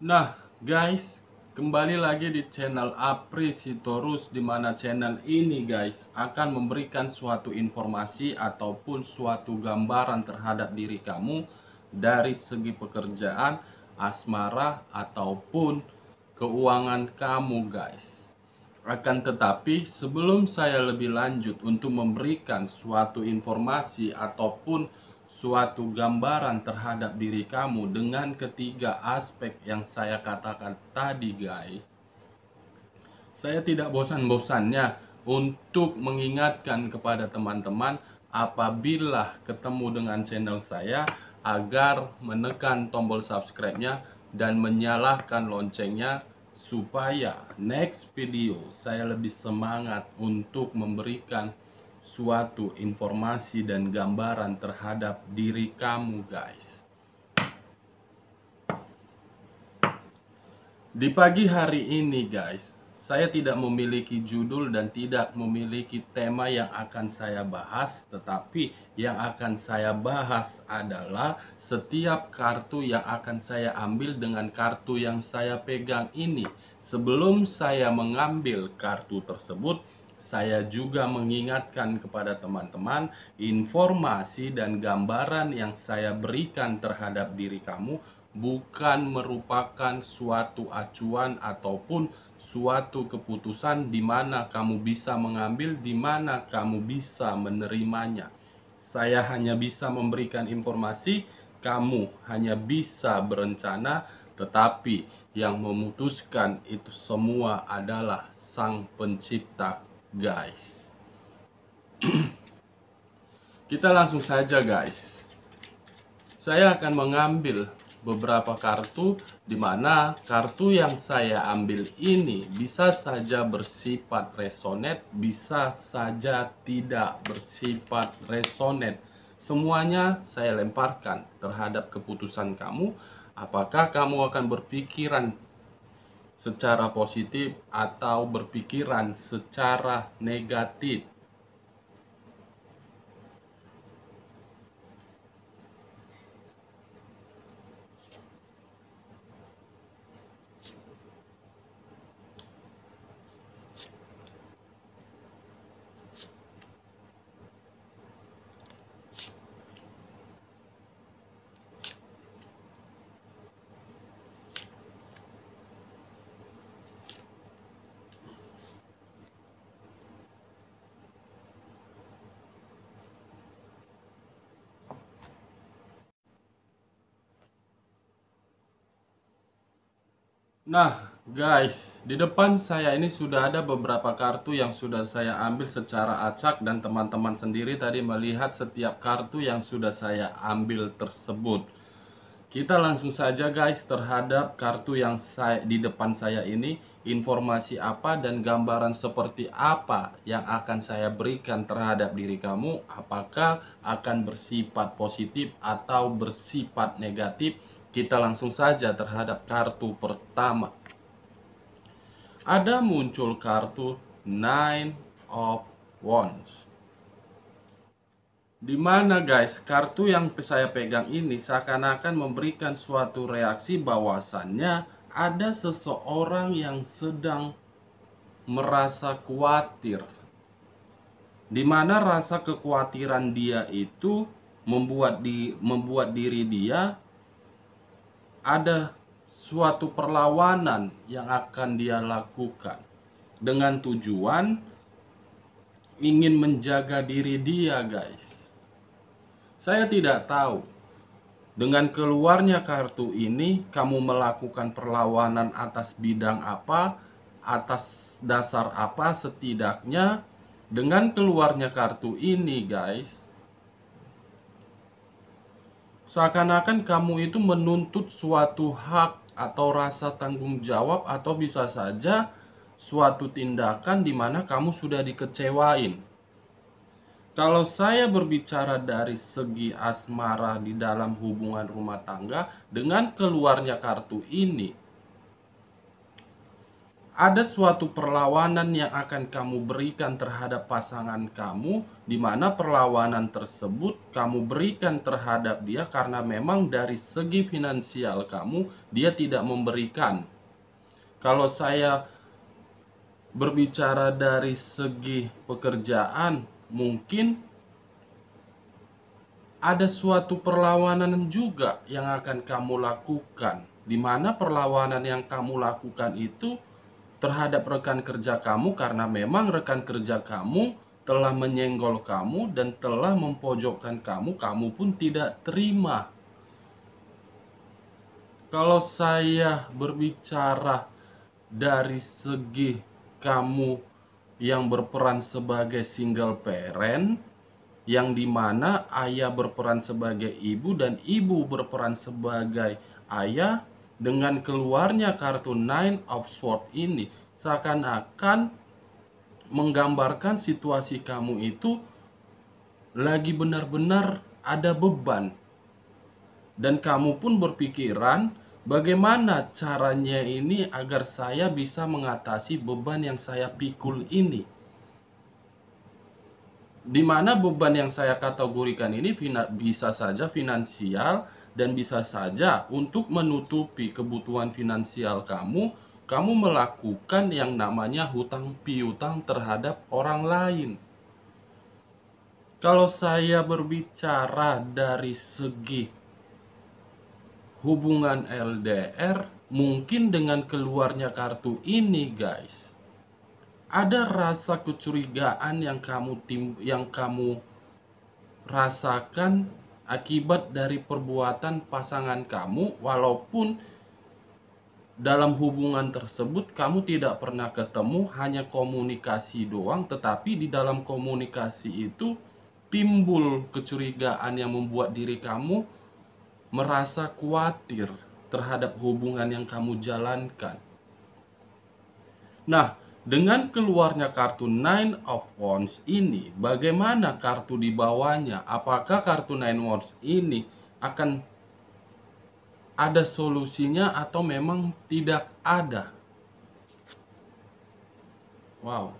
Nah, guys, kembali lagi di channel Apri Sitorus, di mana channel ini, guys, akan memberikan suatu informasi ataupun suatu gambaran terhadap diri kamu dari segi pekerjaan, asmara, ataupun keuangan kamu, guys. Akan tetapi, sebelum saya lebih lanjut untuk memberikan suatu informasi ataupun suatu gambaran terhadap diri kamu dengan ketiga aspek yang saya katakan tadi, guys, saya tidak bosan-bosannya untuk mengingatkan kepada teman-teman apabila ketemu dengan channel saya agar menekan tombol subscribe-nya dan menyalakan loncengnya supaya next video saya lebih semangat untuk memberikan suatu informasi dan gambaran terhadap diri kamu, guys. Di pagi hari ini, guys, saya tidak memiliki judul dan tidak memiliki tema yang akan saya bahas, tetapi yang akan saya bahas adalah setiap kartu yang akan saya ambil dengan kartu yang saya pegang ini. Sebelum saya mengambil kartu tersebut, saya juga mengingatkan kepada teman-teman informasi dan gambaran yang saya berikan terhadap diri kamu bukan merupakan suatu acuan ataupun suatu keputusan di mana kamu bisa mengambil, di mana kamu bisa menerimanya. Saya hanya bisa memberikan informasi, kamu hanya bisa berencana, tetapi yang memutuskan itu semua adalah Sang Pencipta, guys. Kita langsung saja, guys. Saya akan mengambil beberapa kartu, di mana kartu yang saya ambil ini bisa saja bersifat resonate, bisa saja tidak bersifat resonate. Semuanya saya lemparkan terhadap keputusan kamu. Apakah kamu akan berpikiran secara positif atau berpikiran secara negatif? Nah, guys, di depan saya ini sudah ada beberapa kartu yang sudah saya ambil secara acak, dan teman-teman sendiri tadi melihat setiap kartu yang sudah saya ambil tersebut. Kita langsung saja, guys, terhadap kartu yang di depan saya ini. Informasi apa dan gambaran seperti apa yang akan saya berikan terhadap diri kamu? Apakah akan bersifat positif atau bersifat negatif? Kita langsung saja terhadap kartu pertama. Ada muncul kartu Nine of Wands. Dimana, guys, kartu yang saya pegang ini seakan-akan memberikan suatu reaksi bahwasannya ada seseorang yang sedang merasa khawatir. Dimana rasa kekhawatiran dia itu membuat diri dia ada suatu perlawanan yang akan dia lakukan dengan tujuan ingin menjaga diri dia, guys. Saya tidak tahu dengan keluarnya kartu ini kamu melakukan perlawanan atas bidang apa, atas dasar apa. Setidaknya dengan keluarnya kartu ini, guys, seakan-akan kamu itu menuntut suatu hak atau rasa tanggung jawab, atau bisa saja suatu tindakan di mana kamu sudah dikecewain. Kalau saya berbicara dari segi asmara di dalam hubungan rumah tangga, dengan keluarnya kartu ini, ada suatu perlawanan yang akan kamu berikan terhadap pasangan kamu, di mana perlawanan tersebut kamu berikan terhadap dia karena memang dari segi finansial kamu, dia tidak memberikan. Kalau saya berbicara dari segi pekerjaan, mungkin ada suatu perlawanan juga yang akan kamu lakukan, di mana perlawanan yang kamu lakukan itu terhadap rekan kerja kamu karena memang rekan kerja kamu telah menyenggol kamu dan telah mempojokkan kamu, kamu pun tidak terima. Kalau saya berbicara dari segi kamu yang berperan sebagai single parent, yang dimana ayah berperan sebagai ibu dan ibu berperan sebagai ayah, dengan keluarnya kartu Nine of Swords ini seakan-akan menggambarkan situasi kamu itu lagi benar-benar ada beban. Dan kamu pun berpikiran, bagaimana caranya ini agar saya bisa mengatasi beban yang saya pikul ini. Di mana beban yang saya kategorikan ini bisa saja finansial dan bisa saja untuk menutupi kebutuhan finansial kamu, kamu melakukan yang namanya hutang piutang terhadap orang lain. Kalau saya berbicara dari segi hubungan LDR, mungkin dengan keluarnya kartu ini guys, ada rasa kecurigaan yang kamu rasakan akibat dari perbuatan pasangan kamu, walaupun dalam hubungan tersebut kamu tidak pernah ketemu, hanya komunikasi doang, tetapi di dalam komunikasi itu timbul kecurigaan yang membuat diri kamu merasa khawatir terhadap hubungan yang kamu jalankan. Nah, dengan keluarnya kartu Nine of Wands ini, bagaimana kartu di bawahnya? Apakah kartu Nine Wands ini akan ada solusinya atau memang tidak ada? Wow.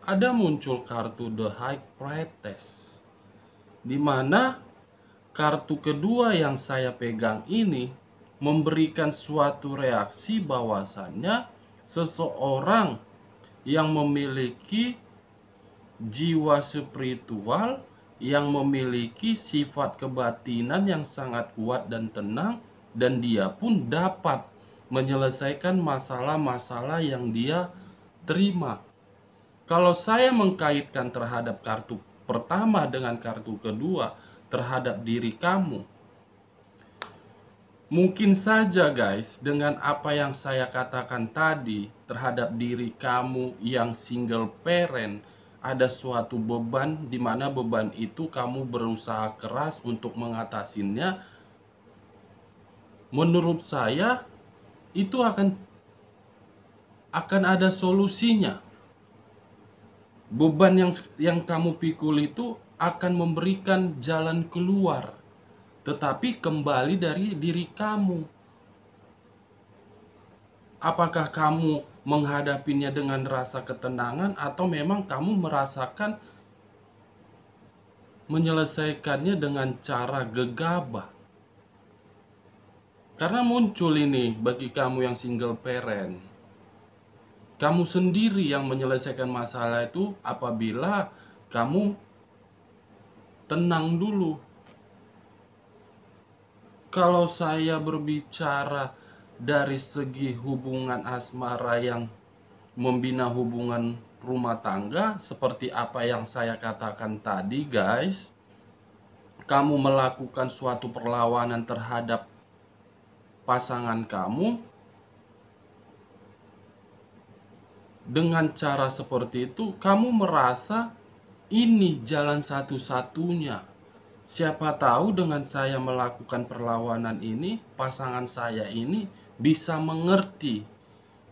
Ada muncul kartu The High Priestess, di mana kartu kedua yang saya pegang ini memberikan suatu reaksi bahwasannya seseorang yang memiliki jiwa spiritual, yang memiliki sifat kebatinan yang sangat kuat dan tenang, dan dia pun dapat menyelesaikan masalah-masalah yang dia terima. Kalau saya mengkaitkan terhadap kartu pertama dengan kartu kedua terhadap diri kamu, mungkin saja guys, dengan apa yang saya katakan tadi terhadap diri kamu yang single parent, ada suatu beban di mana beban itu kamu berusaha keras untuk mengatasinya. Menurut saya itu akan ada solusinya. Beban yang kamu pikul itu akan memberikan jalan keluar, tetapi kembali dari diri kamu. Apakah kamu menghadapinya dengan rasa ketenangan atau memang kamu merasakan menyelesaikannya dengan cara gegabah? Karena muncul ini bagi kamu yang single parent, kamu sendiri yang menyelesaikan masalah itu apabila kamu tenang dulu. Kalau saya berbicara dari segi hubungan asmara yang membina hubungan rumah tangga, seperti apa yang saya katakan tadi guys, kamu melakukan suatu perlawanan terhadap pasangan kamu dengan cara seperti itu, kamu merasa ini jalan satu-satunya. Siapa tahu dengan saya melakukan perlawanan ini, pasangan saya ini bisa mengerti,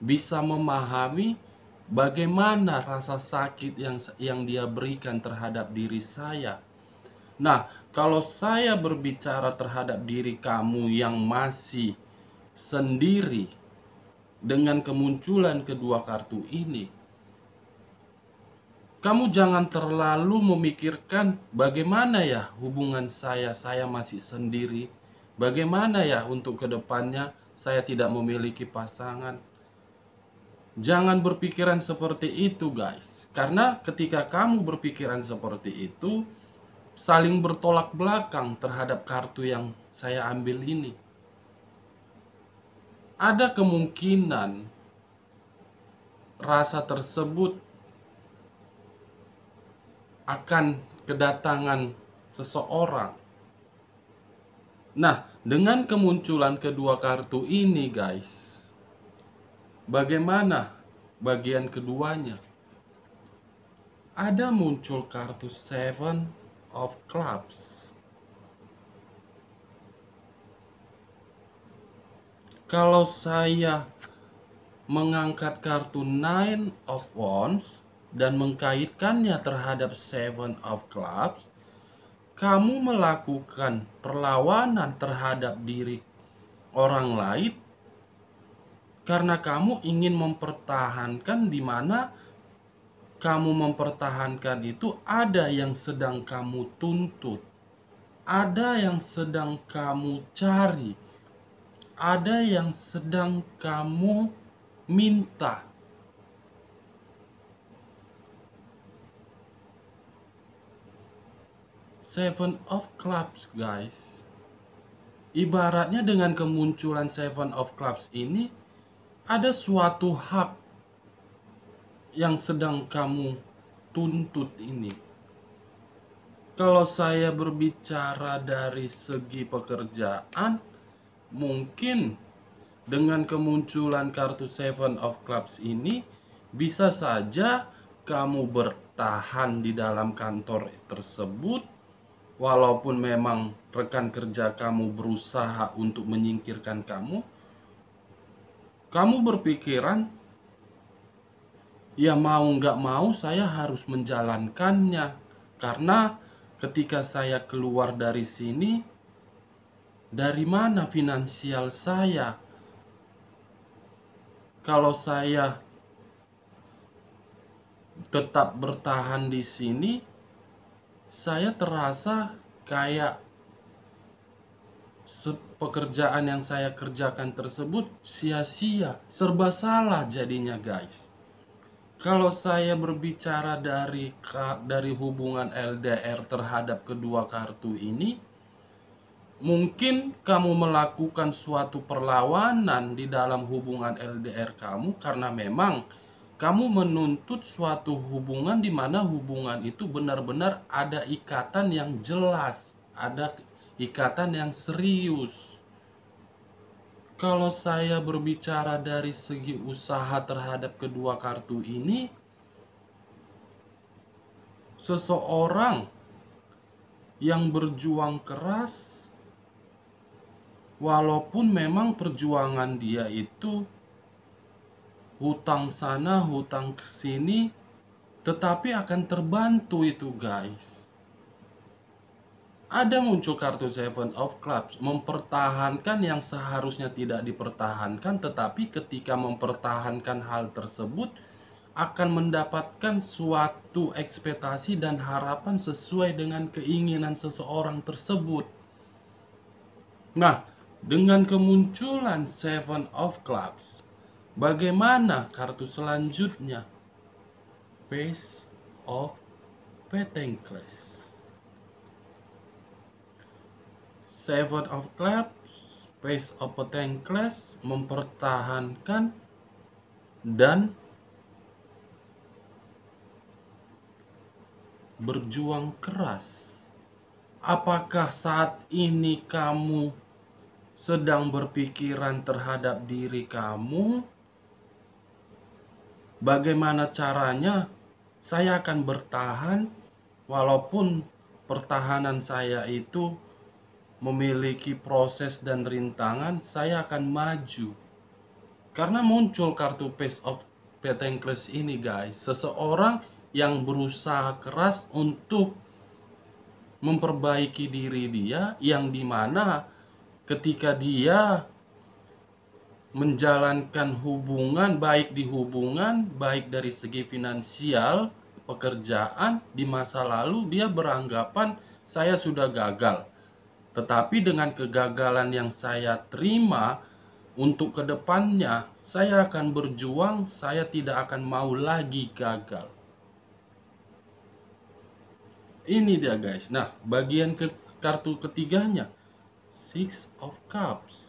bisa memahami bagaimana rasa sakit yang dia berikan terhadap diri saya. Nah, kalau saya berbicara terhadap diri kamu yang masih sendiri, dengan kemunculan kedua kartu ini, kamu jangan terlalu memikirkan bagaimana ya hubungan saya masih sendiri, bagaimana ya untuk kedepannya saya tidak memiliki pasangan. Jangan berpikiran seperti itu guys, karena ketika kamu berpikiran seperti itu, saling bertolak belakang terhadap kartu yang saya ambil ini. Ada kemungkinan rasa tersebut akan kedatangan seseorang. Nah, dengan kemunculan kedua kartu ini guys, bagaimana bagian keduanya? Ada muncul kartu Seven of Clubs. Kalau saya mengangkat kartu Nine of Wands dan mengkaitkannya terhadap Seven of Clubs, kamu melakukan perlawanan terhadap diri orang lain karena kamu ingin mempertahankan, di mana kamu mempertahankan itu ada yang sedang kamu tuntut, ada yang sedang kamu cari, ada yang sedang kamu minta. Seven of Clubs guys, ibaratnya dengan kemunculan Seven of Clubs ini, ada suatu hak yang sedang kamu tuntut ini. Kalau saya berbicara dari segi pekerjaan, mungkin dengan kemunculan kartu Seven of Clubs ini, bisa saja kamu bertahan di dalam kantor tersebut, walaupun memang rekan kerja kamu berusaha untuk menyingkirkan kamu. Kamu berpikiran, ya mau nggak mau saya harus menjalankannya, karena ketika saya keluar dari sini, dari mana finansial saya? Kalau saya tetap bertahan di sini, saya terasa kayak pekerjaan yang saya kerjakan tersebut sia-sia, serba salah jadinya guys. Kalau saya berbicara dari hubungan LDR terhadap kedua kartu ini, mungkin kamu melakukan suatu perlawanan di dalam hubungan LDR kamu karena memang kamu menuntut suatu hubungan di mana hubungan itu benar-benar ada ikatan yang jelas, ada ikatan yang serius. Kalau saya berbicara dari segi usaha terhadap kedua kartu ini, seseorang yang berjuang keras, walaupun memang perjuangan dia itu hutang sana, hutang sini, tetapi akan terbantu itu guys. Ada muncul kartu Seven of Clubs, mempertahankan yang seharusnya tidak dipertahankan, tetapi ketika mempertahankan hal tersebut akan mendapatkan suatu ekspektasi dan harapan sesuai dengan keinginan seseorang tersebut. Nah, dengan kemunculan Seven of Clubs, bagaimana kartu selanjutnya? Page of Pentacles. Seven of Clubs, Page of Pentacles mempertahankan dan berjuang keras. Apakah saat ini kamu sedang berpikiran terhadap diri kamu? Bagaimana caranya saya akan bertahan walaupun pertahanan saya itu memiliki proses dan rintangan, saya akan maju. Karena muncul kartu Page of Pentacles ini guys, seseorang yang berusaha keras untuk memperbaiki diri dia, yang dimana ketika dia menjalankan hubungan, baik di hubungan, baik dari segi finansial, pekerjaan, di masa lalu dia beranggapan saya sudah gagal. Tetapi dengan kegagalan yang saya terima, untuk kedepannya saya akan berjuang, saya tidak akan mau lagi gagal. Ini dia guys. Nah, bagian kartu ketiganya, Six of Cups.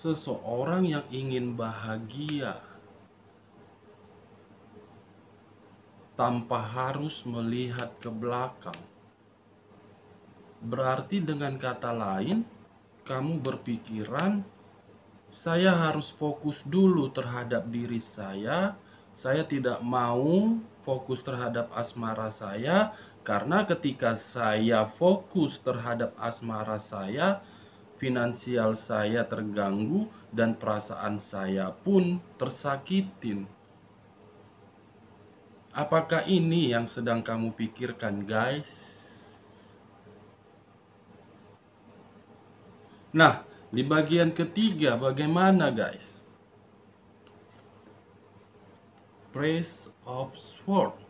Seseorang yang ingin bahagia tanpa harus melihat ke belakang. Berarti dengan kata lain, kamu berpikiran, saya harus fokus dulu terhadap diri saya tidak mau fokus terhadap asmara saya, karena ketika saya fokus terhadap asmara saya, finansial saya terganggu dan perasaan saya pun tersakitin. Apakah ini yang sedang kamu pikirkan, guys? Nah, di bagian ketiga bagaimana, guys? Prince of Swords.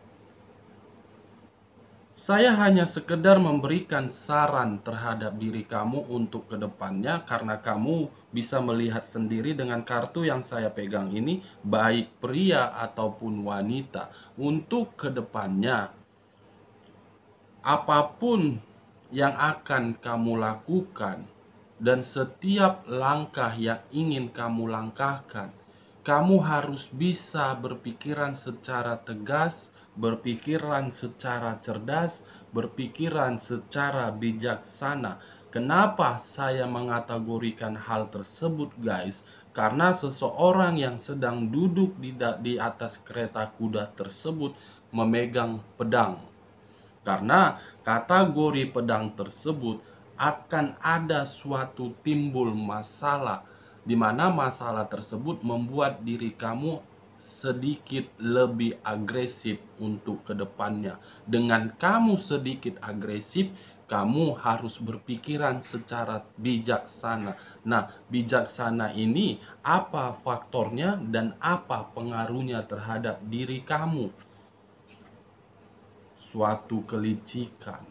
Saya hanya sekedar memberikan saran terhadap diri kamu untuk kedepannya, karena kamu bisa melihat sendiri dengan kartu yang saya pegang ini, baik pria ataupun wanita. Untuk kedepannya, apapun yang akan kamu lakukan dan setiap langkah yang ingin kamu langkahkan, kamu harus bisa berpikiran secara tegas, berpikiran secara cerdas, berpikiran secara bijaksana. Kenapa saya mengategorikan hal tersebut, guys? Karena seseorang yang sedang duduk di atas kereta kuda tersebut memegang pedang. Karena kategori pedang tersebut akan ada suatu timbul masalah, di mana masalah tersebut membuat diri kamu sedikit lebih agresif untuk kedepannya. Dengan kamu sedikit agresif, kamu harus berpikiran secara bijaksana. Nah, bijaksana ini apa faktornya dan apa pengaruhnya terhadap diri kamu? Suatu kelicikan.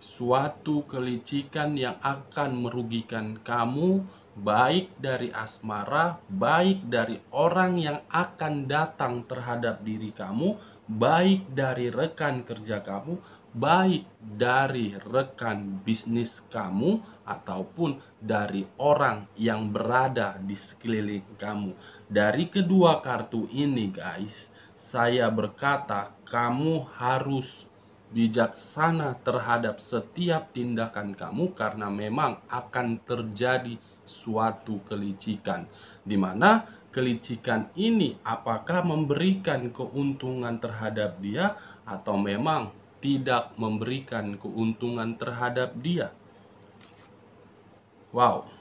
Suatu kelicikan yang akan merugikan kamu, baik dari asmara, baik dari orang yang akan datang terhadap diri kamu, baik dari rekan kerja kamu, baik dari rekan bisnis kamu, ataupun dari orang yang berada di sekeliling kamu. Dari kedua kartu ini, guys, saya berkata kamu harus bijaksana terhadap setiap tindakan kamu, karena memang akan terjadi suatu kelicikan, di mana kelicikan ini apakah memberikan keuntungan terhadap dia atau memang tidak memberikan keuntungan terhadap dia. Wow.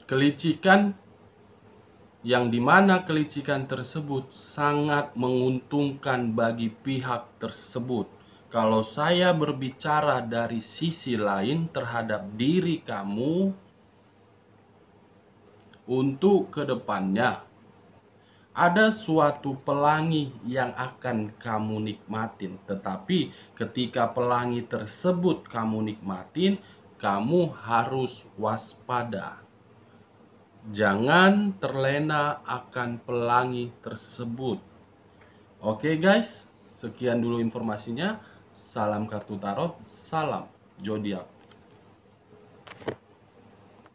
Kelicikan yang dimana kelicikan tersebut sangat menguntungkan bagi pihak tersebut. Kalau saya berbicara dari sisi lain terhadap diri kamu, untuk kedepannya ada suatu pelangi yang akan kamu nikmatin. Tetapi ketika pelangi tersebut kamu nikmatin, kamu harus waspada. Jangan terlena akan pelangi tersebut. Oke guys, sekian dulu informasinya. Salam kartu tarot, salam zodiak.